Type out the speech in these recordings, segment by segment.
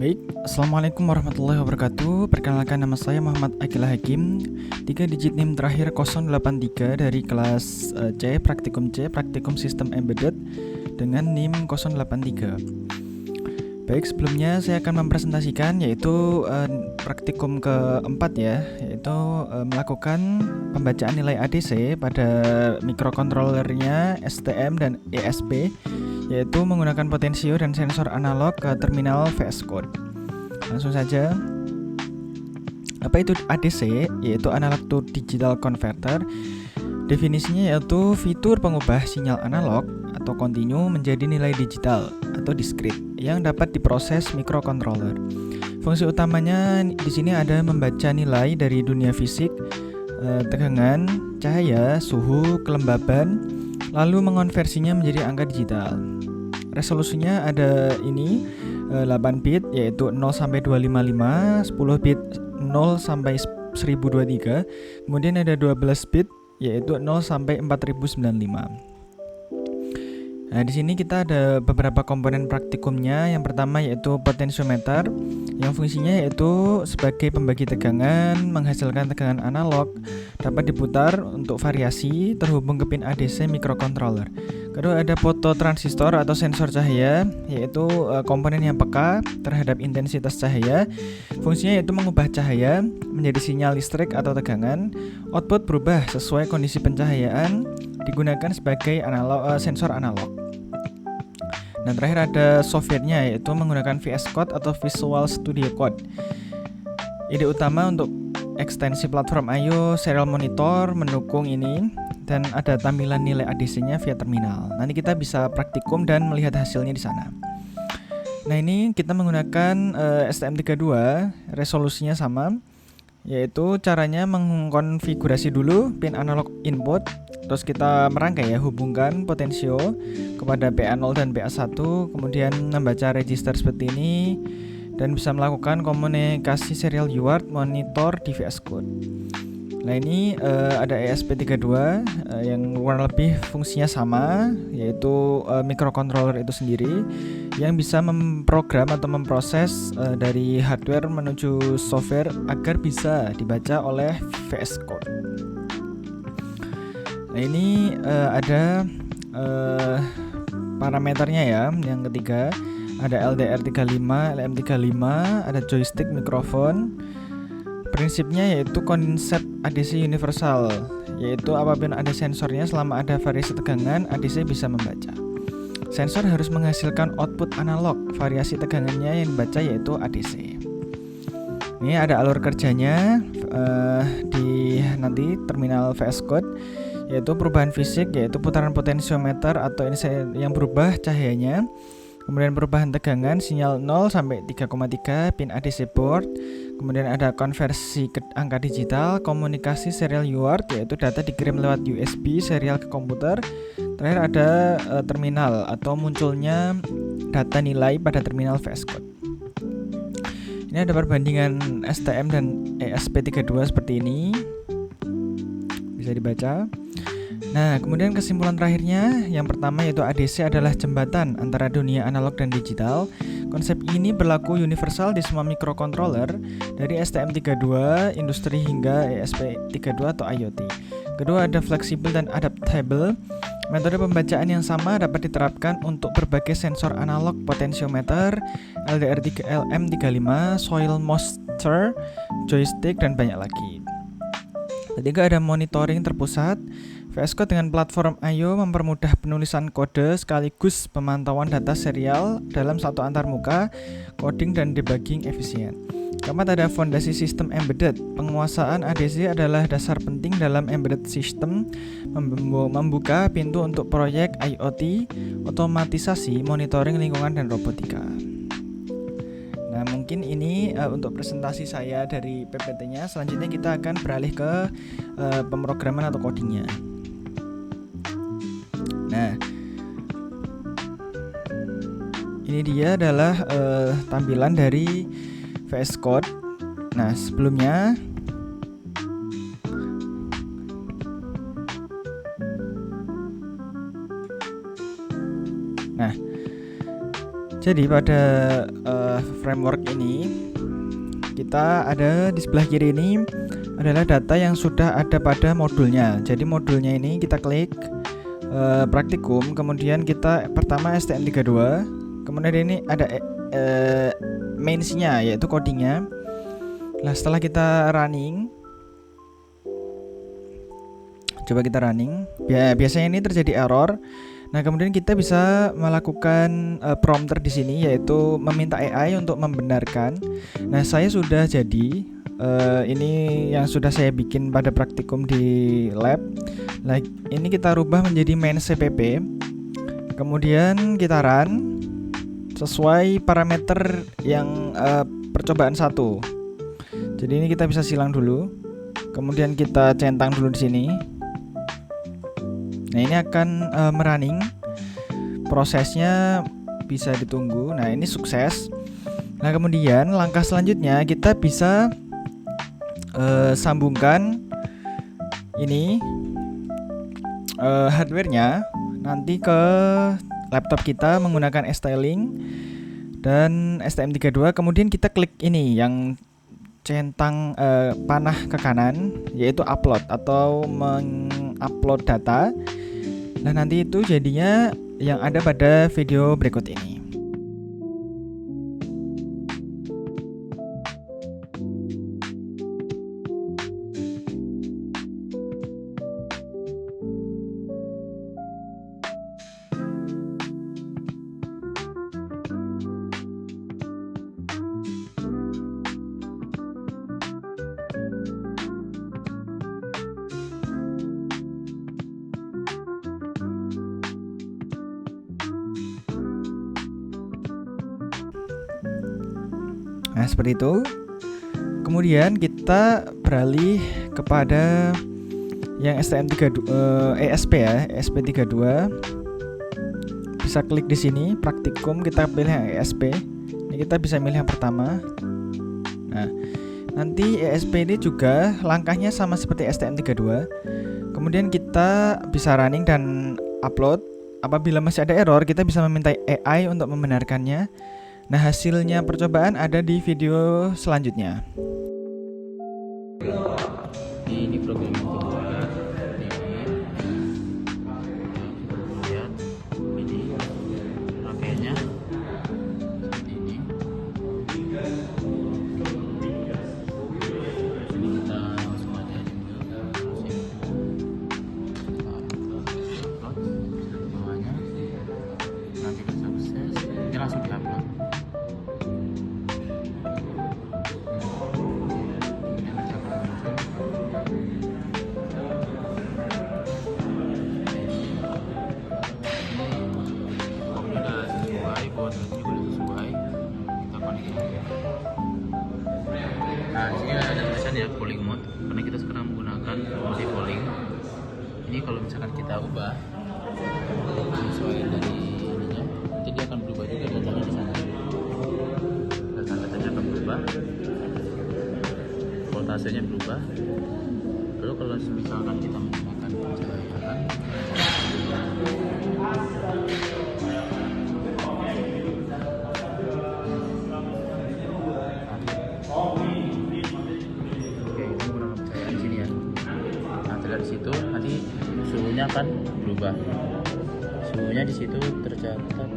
Baik, Assalamualaikum warahmatullahi wabarakatuh. Perkenalkan, nama saya Muhammad Akila Hakim, 3 digit NIM terakhir 083 dari kelas Praktikum Sistem Embedded dengan NIM 083. Baik, sebelumnya saya akan mempresentasikan yaitu praktikum keempat ya, yaitu melakukan pembacaan nilai ADC pada mikrokontrolernya STM dan ESP, yaitu menggunakan potensio dan sensor analog ke terminal VS Code. Langsung saja. Apa itu ADC? Yaitu Analog to Digital Converter. Definisinya yaitu fitur pengubah sinyal analog atau kontinu menjadi nilai digital atau diskrit yang dapat diproses mikrokontroler. Fungsi utamanya di sini ada membaca nilai dari dunia fisik, tegangan, cahaya, suhu, kelembaban, lalu mengonversinya menjadi angka digital. Resolusinya ada ini 8 bit yaitu 0 sampai 255, 10 bit 0 sampai 1023, kemudian ada 12 bit yaitu 0 sampai 4095. Nah, di sini kita ada beberapa komponen praktikumnya. Yang pertama yaitu potensiometer, yang fungsinya yaitu sebagai pembagi tegangan, menghasilkan tegangan analog, dapat diputar untuk variasi, terhubung ke pin ADC mikrokontroler. Kedua ada fototransistor atau sensor cahaya, yaitu komponen yang peka terhadap intensitas cahaya. Fungsinya yaitu mengubah cahaya menjadi sinyal listrik atau tegangan. Output berubah sesuai kondisi pencahayaan, digunakan sebagai sensor analog. Dan terakhir ada softwarenya, yaitu menggunakan VS Code atau Visual Studio Code. Ide utama untuk ekstensi platform I/O serial monitor mendukung ini, dan ada tampilan nilai ADC-nya via terminal. Nanti kita bisa praktikum dan melihat hasilnya di sana. Nah, ini kita menggunakan STM32, resolusinya sama, yaitu caranya mengkonfigurasi dulu pin analog input, terus kita merangkai ya, hubungkan potensio kepada PA0 dan PA1, kemudian membaca register seperti ini, dan bisa melakukan komunikasi serial UART monitor di VS Code. Nah, ini ada ESP32 yang kurang lebih fungsinya sama, yaitu mikrokontroler itu sendiri yang bisa memprogram atau memproses dari hardware menuju software agar bisa dibaca oleh VS Code. Nah, ini ada parameternya ya. Yang ketiga ada LDR35, LM35, ada joystick mikrofon. Prinsipnya yaitu konsep ADC universal, yaitu apabila ada sensornya, selama ada variasi tegangan, ADC bisa membaca. Sensor harus menghasilkan output analog, variasi tegangannya yang dibaca yaitu ADC. Ini ada alur kerjanya di nanti terminal VS Code, yaitu perubahan fisik, yaitu putaran potensiometer atau yang berubah cahayanya. Kemudian perubahan tegangan sinyal 0 sampai 3,3 pin ADC board. Kemudian ada konversi ke angka digital, komunikasi serial UART, yaitu data dikirim lewat USB serial ke komputer. Terakhir ada terminal atau munculnya data nilai pada terminal VS Code. Ini ada perbandingan STM dan ESP32 seperti ini, bisa dibaca. Nah, kemudian kesimpulan terakhirnya, yang pertama yaitu ADC adalah jembatan antara dunia analog dan digital. Konsep ini berlaku universal di semua mikrokontroler dari STM32, industri hingga ESP32 atau IoT. Kedua ada fleksibel dan adaptable. Metode pembacaan yang sama dapat diterapkan untuk berbagai sensor analog, potensiometer, LDR3, LM35, soil moisture, joystick, dan banyak lagi. Ketiga ada monitoring terpusat. VS Code dengan platform I/O mempermudah penulisan kode sekaligus pemantauan data serial dalam satu antarmuka, coding dan debugging efisien. Keempat ada fondasi sistem embedded. Penguasaan ADC adalah dasar penting dalam embedded system, membuka pintu untuk proyek IoT, otomatisasi, monitoring lingkungan, dan robotika. Nah, mungkin ini untuk presentasi saya dari PPT-nya. Selanjutnya kita akan beralih ke pemrograman atau codingnya. Nah, ini dia adalah tampilan dari VS Code. Nah, sebelumnya jadi pada framework ini, kita ada di sebelah kiri ini adalah data yang sudah ada pada modulnya. Jadi modulnya ini kita klik praktikum, kemudian kita pertama STM32, kemudian ini ada mains-nya yaitu codingnya. Nah, setelah kita running, coba kita running, biasanya ini terjadi error. Nah, kemudian kita bisa melakukan prompter di sini, yaitu meminta AI untuk membenarkan. Nah, saya sudah jadi ini yang sudah saya bikin pada praktikum di lab. Nah, ini kita rubah menjadi main CPP. Kemudian kita run sesuai parameter yang percobaan 1. Jadi ini kita bisa silang dulu. Kemudian kita centang dulu di sini. Nah, ini akan merunning, prosesnya bisa ditunggu. Nah, ini sukses. Nah, kemudian langkah selanjutnya kita bisa sambungkan ini hardware-nya nanti ke laptop kita menggunakan ST-Link dan STM32. Kemudian kita klik ini yang centang panah ke kanan, yaitu upload atau mengupload data. Nah, nanti itu jadinya yang ada pada video berikut ini. Nah, seperti itu. Kemudian kita beralih kepada yang STM32 ESP ya, ESP32. Bisa klik di sini praktikum, kita pilih yang ESP. Ini kita bisa milih yang pertama. Nah, nanti ESP ini juga langkahnya sama seperti STM32. Kemudian kita bisa running dan upload. Apabila masih ada error, kita bisa meminta AI untuk membenarkannya. Nah, hasilnya percobaan ada di video selanjutnya. Ini program yang kedua, lihat ini pakainya seperti ini. Ini kita langsung aja bawahnya. Nanti kita sukses, ini langsung diupload. Nah, di sini ada tulisan ya polling mode, karena kita sekarang menggunakan fungsi polling. Ini kalau misalkan kita ubah sesuai dari ininya, nanti dia akan berubah juga datanya di sana. Datanya akan berubah, voltasenya berubah. Lalu kalau misalkan kita menggunakan pencahayaan, dari situ nanti suhunya akan berubah. Suhunya di situ tercatat.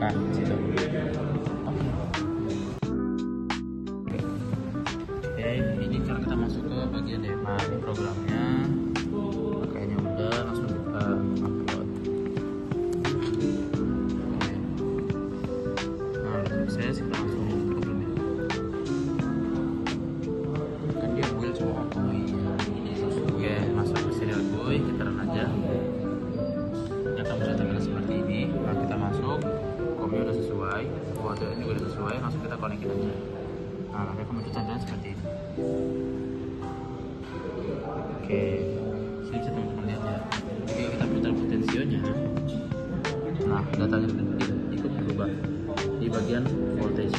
Nah, di situ. Oke, ini sekarang kita masuk ke bagian demo. Nah, ini programnya. Kayaknya udah, langsung kita upload. Nah, udah sukses, kita langsung masuk ke serial boy, kita run aja. Ya, kamu bisa terlihat seperti ini. Nah, kita masuk, komnya udah sesuai, wadah juga udah sesuai, langsung kita connect aja. Nah, nanti kamu candalan seperti ini. Oke, sini bisa teman-teman lihat ya. Oke, kita putar potensionya. Nah, datanya ikut berubah di bagian voltage.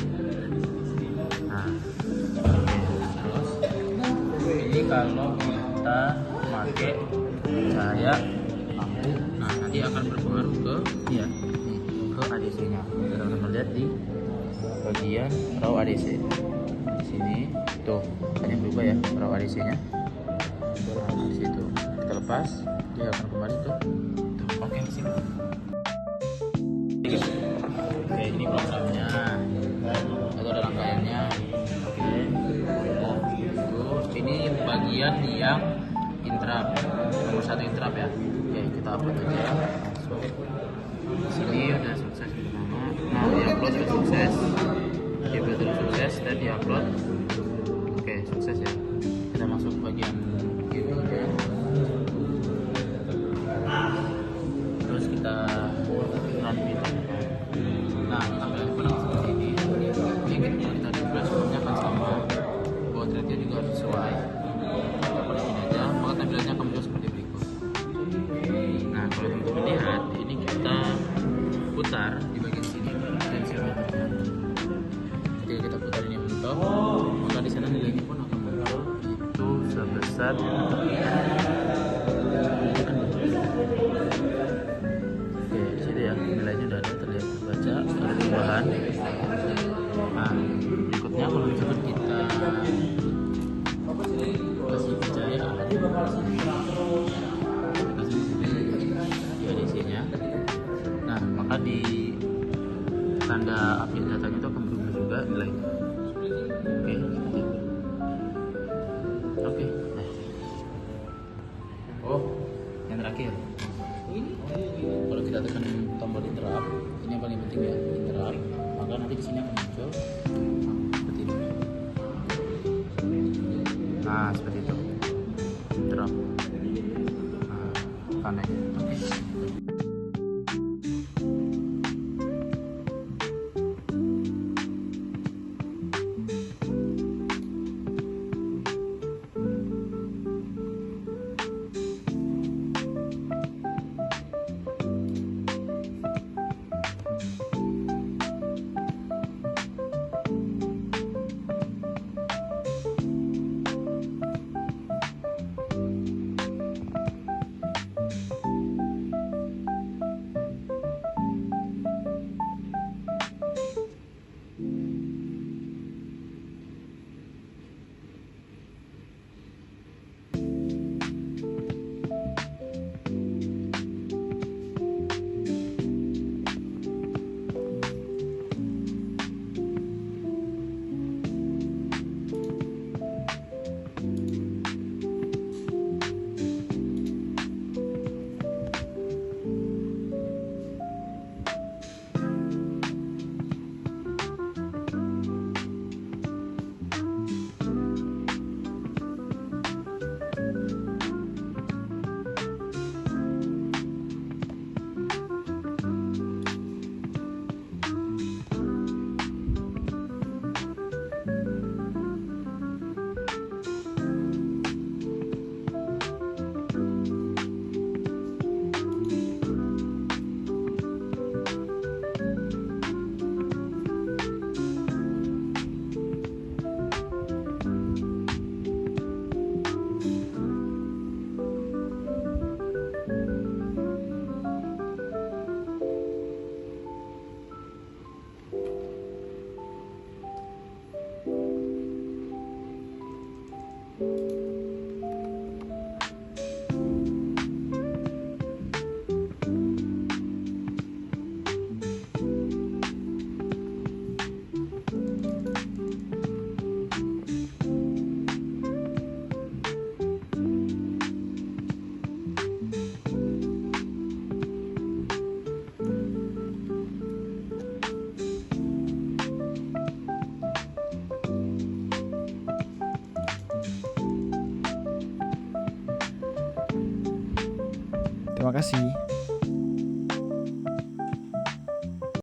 Nah, terus ini kalau kita pakai cahaya lampu, nah nanti akan berpengaruh ke ya ke lihat di bagian raw ADC di sini tuh, hanya berubah ya raw ADC-nya. Nah, di situ kita lepas, dia akan kembali tuh. Oke, di sini. Oke, ini programnya. Itu ada rangkaiannya. Oke. Nah, ini bagian yang interrupt. Nomor 1 interrupt ya. Oke, kita upload aja. Di sini udah sukses pertama. Nah, di upload sudah sukses. Di upload sudah sukses dan di upload. Oke, sukses ya. Kita masuk bagian QA-nya. Terus kita run video. Nah, tampilannya pun seperti ini. Ini kita di flashbacknya akan sama. Baud rate-nya juga harus sesuai. Kita konekin aja, maka tampilannya akan muncul seperti berikut. Nah, kalau teman-teman lihat, ini kita putar di bagian sini tensiometernya. Ketika kita putar ini mentok, maka di sana nilainya pun akan muncul itu sebesar di situ ya, nilainya udah ada, terlihat terbaca, ada perubahan. Nah, berikutnya kalau misalkan kita kasih percayaan, kita kasih di ADC-nya. Nah, maka di tanda update datanya itu akan berubah juga nilainya. Oke, seperti itu. Oke. Nah. Oh, yang terakhir. Kalau kita tekan tombol interrupt, ini yang paling penting ya, interrupt, maka nanti di sini akan muncul seperti ini. Nah, seperti itu. Interrupt. Nah, connect. Oke. Terima kasih.